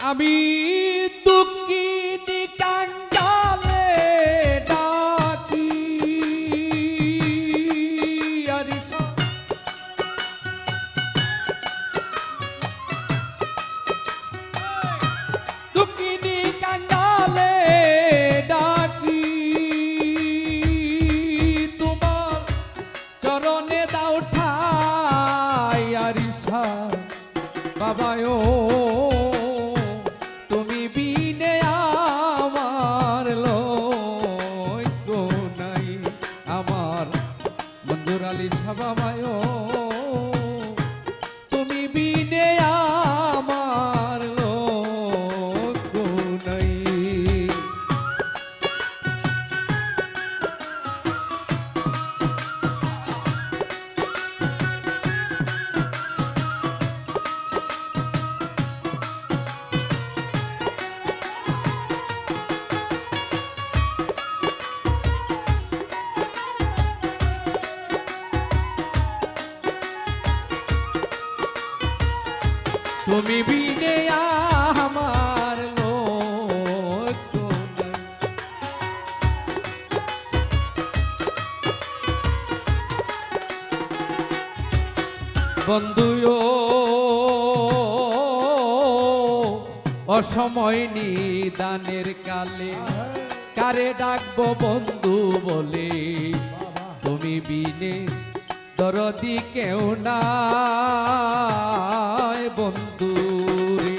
আমি দুঃখিনী কাঙ্গালে ডাকি আরিসা দুঃখিনী কাঙ্গালে ডাকি তোমার চরণে দাও ঠাই আরিসা বাবায়ো তুমি বিনে আমার লইতো নাই আমার বন্ধুর আলিসা বাবায়ো তুমি বিনে আমার লইতো নাই তুমি বিনে আমার লইতো নাই বন্ধুও অসময় নিদানের কালে কারে ডাকবো বন্ধু বলে তুমি বিনে দরদি কেউ নাই বন্ধু রে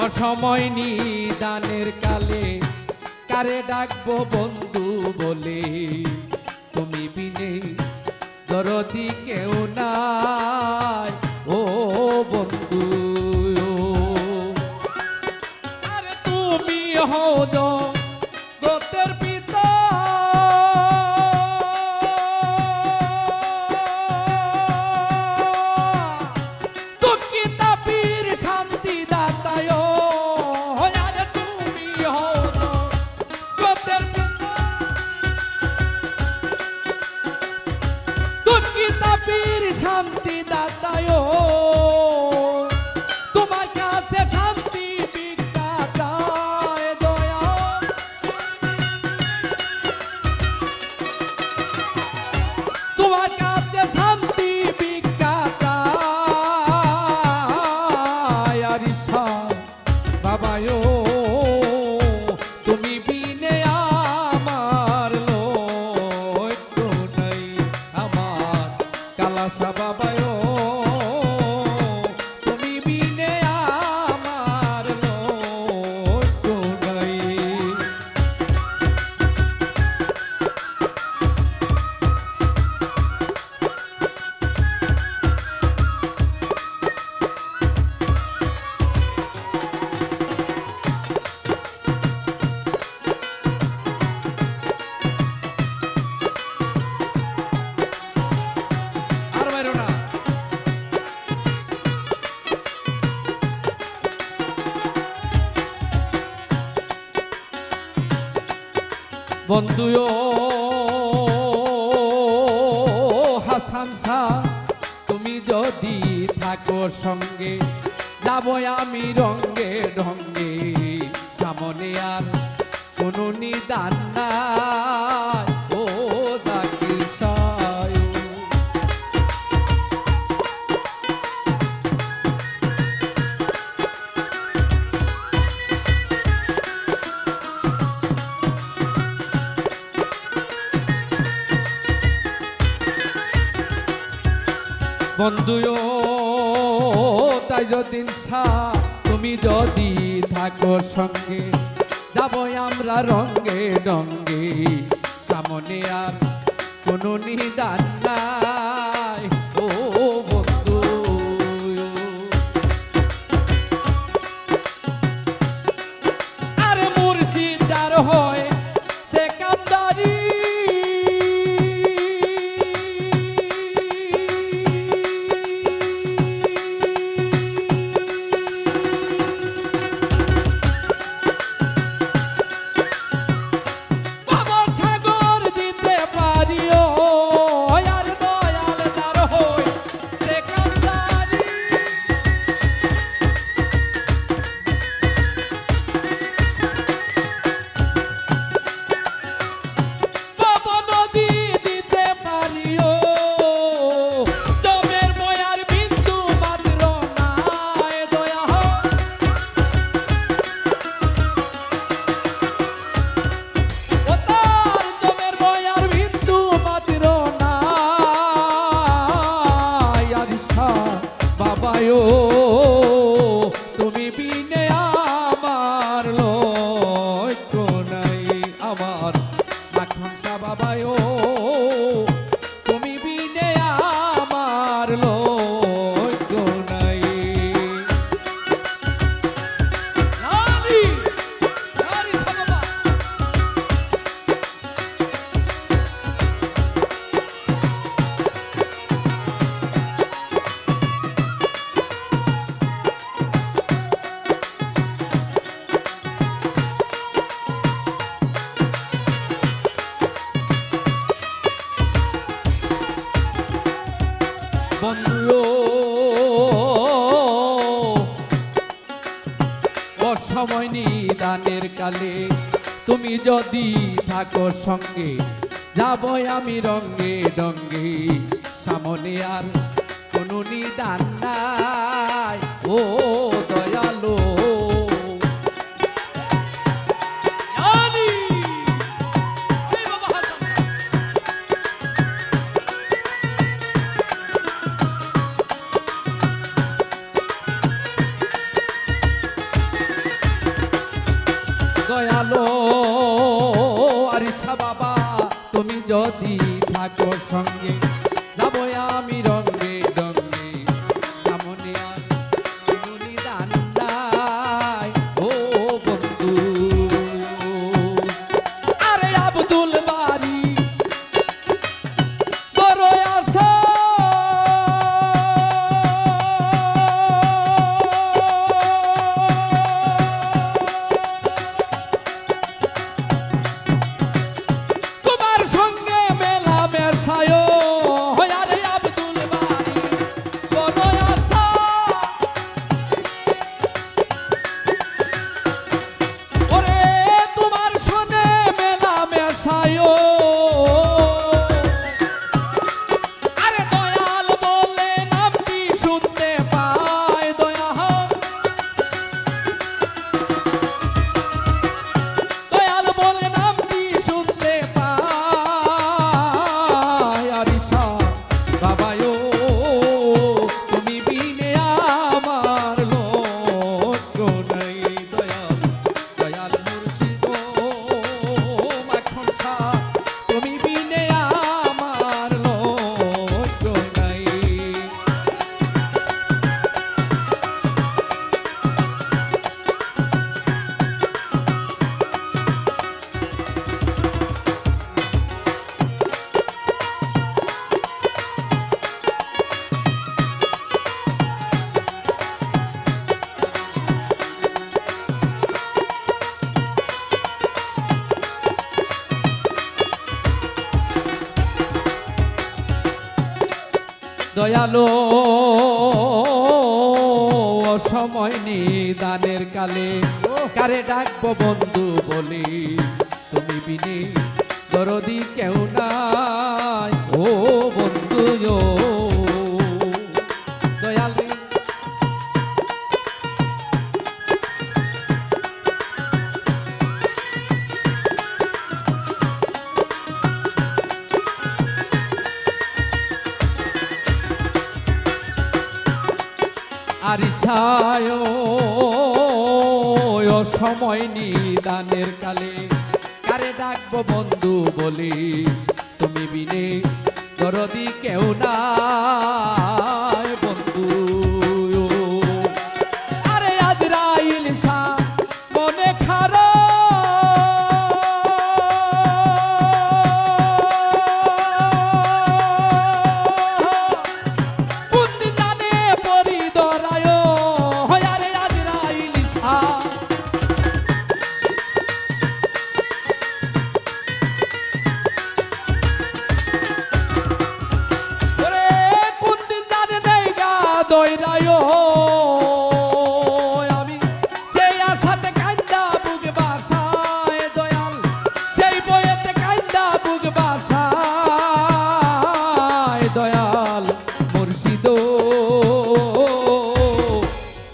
অসময় নিদানের কালে কারে ডাকবো বন্ধু বলে তুমি বিনে দরদি কেউ নাই ও বন্ধু আরে তুমি হও জগতের পিতা দুঃখিতা পীর শান্তি দাতায় আরে তুমি হও জগতের পিতা দুঃখিতা পীর শান্তি দাতায় তোমার কাছে শান্তি ভিক্ষা চায় দয়া তোমার কাছে শান্তি ভিক্ষা চায় আরিসা বাবায়ো তুমি বিনে আমার লইতো নাই আমার কালাসা বাবায়ো তুমি বিনে আমার লইতো নাই আর বাইরো না বন্ধুও হাসান শাহ তুমি যদি থাকো সঙ্গে যাব আমি রঙ্গে ঢঙ্গে সামনে আর কোনো নিদান নাই ও জাকির শাহ বন্ধুও তাই যদি তুমি যদি থাকো সঙ্গে যাব আমরা রঙ্গে ডঙ্গে সামনে আর কোনো নিদান নাই ও বন্ধু আরে মুর্শিদার হয় সে কান্দারি বাবার সাগর দিতে পারিও আর দয়া বাবায়ো তুমি বিনে আমার লক্ষ্য নাই আমার মাখন সা বাবায়ো তুমি বিনে আমার লক্ষ্য নাই নারী নারী সা বাবা বন্ধু অসময় নিদানের কালে তুমি যদি থাকো সঙ্গে যাব আমি রঙ্গে ডঙ্গে সামনে আর কোনো নিদান নাই ও দয়ালো দয়ালো আরিসা বাবা তুমি যদি থাকো সঙ্গে যাবো আমি রঙ্গে ডঙ্গে সামনে আর কোনো নিদান নাই ও বন্ধু আরে আব্দুল বারি বড় আশা দয়ালো সময় নিদানের কালে কারে ডাকবো বন্ধু বলি তুমি বিনে দরদি কেউ নাই ও বন্ধু দয়াল রে আরিসায় সময় নিদানের কালে কারে ডাকবো বন্ধু বলি তুমি বিনে দরদি কেউ নাই বন্ধু আরে আজরাইল সা মনে খারাপ আমি সেই আশাতে কান্দা বুক বাসায় দয়াল সেই বইয়েতে কান্দা বুক বাসায় দয়াল মুর্শিদ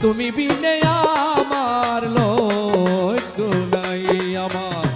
তুমি বিনে আমার লক্ষ্য নাই আমার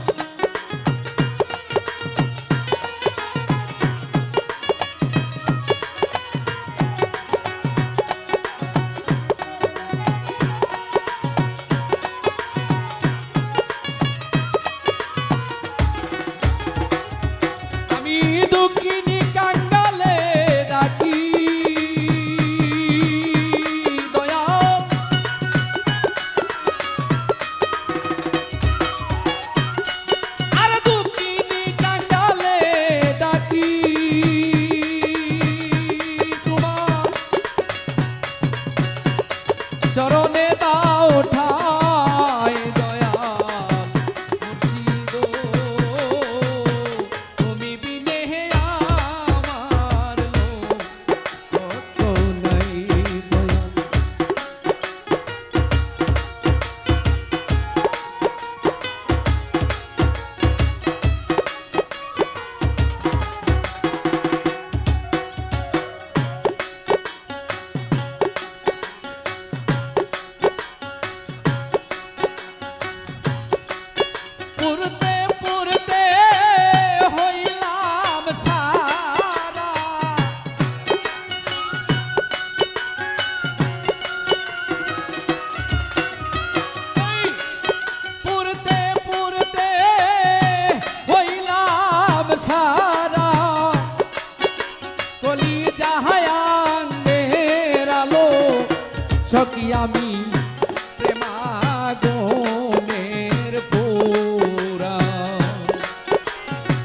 আমি প্রেমাগুনের পুরা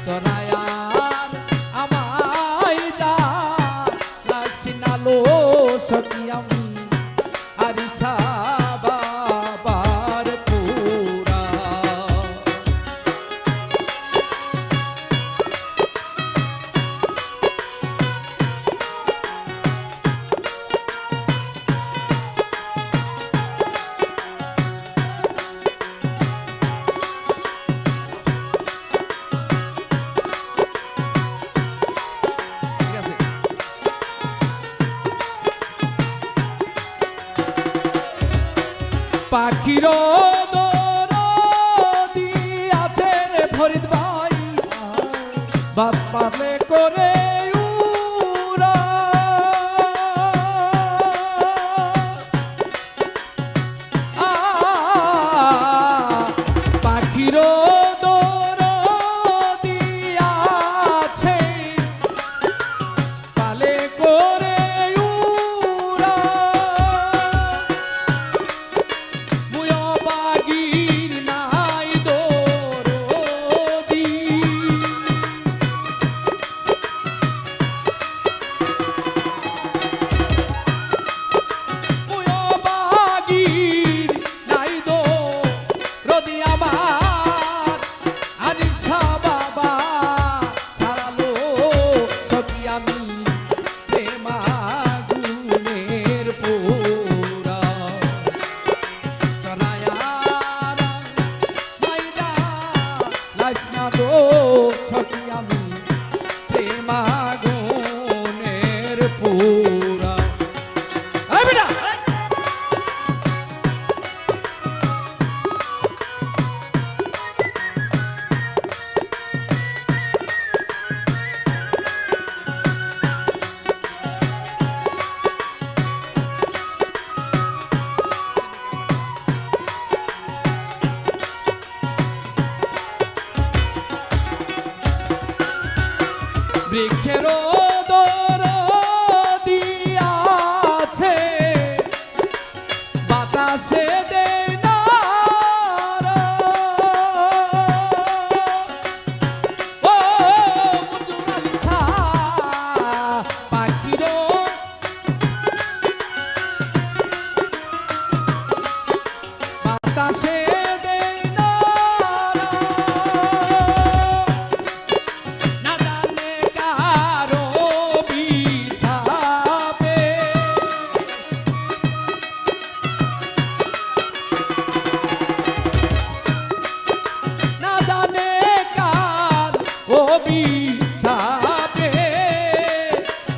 তোরায়ার আমায় যা নাসিনালো সখী আমি আরিসা বাবার পুরা পাখির দরদি আছে রে ফরিদ ভাই বাপ পালে করে উড়া পাখির দরদি আছে পালে করে বৃক্ষের দরদি আছে বাতাসে দেয় নাড়া ও মঞ্জুর আলী শাহ পাখির বাতাসে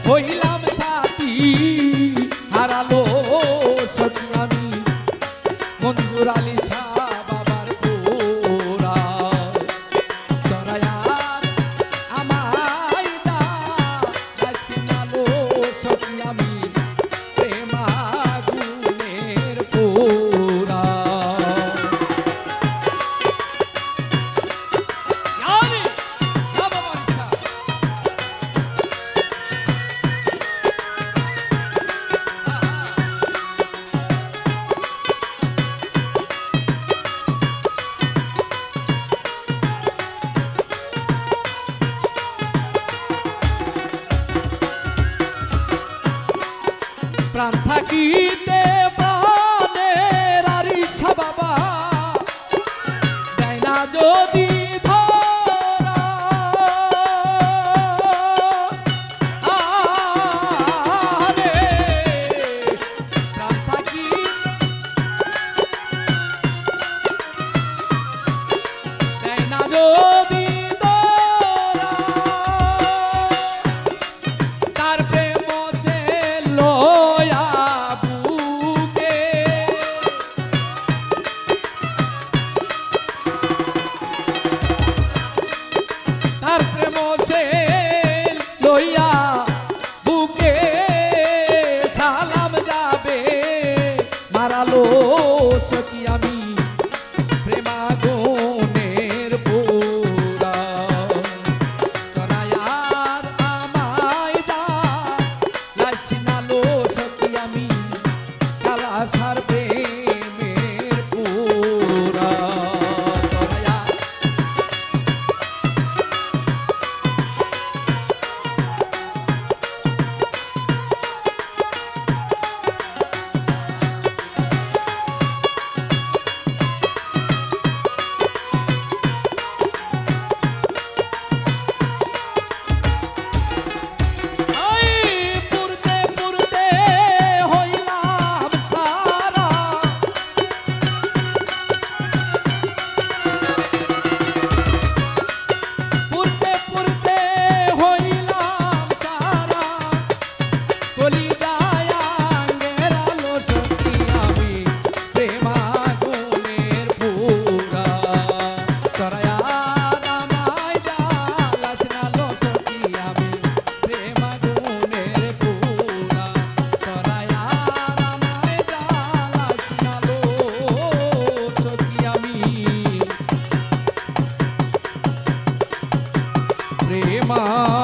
হইলাম সাথী হারালো সখী আমি মঞ্জুর আলী শাহ বাবার পুরা তোরায়ার আমায় যা নাসিনালো সখী আমি প্রেমাগুনের পুরা প্রাণ থাকিতে প্রাণের আরিসা বাবা দেয় না যদি ধরা আরে প্রাণ থাকি দেয় না যদি ধরা তার প্রেম সে লয়া বুকে মা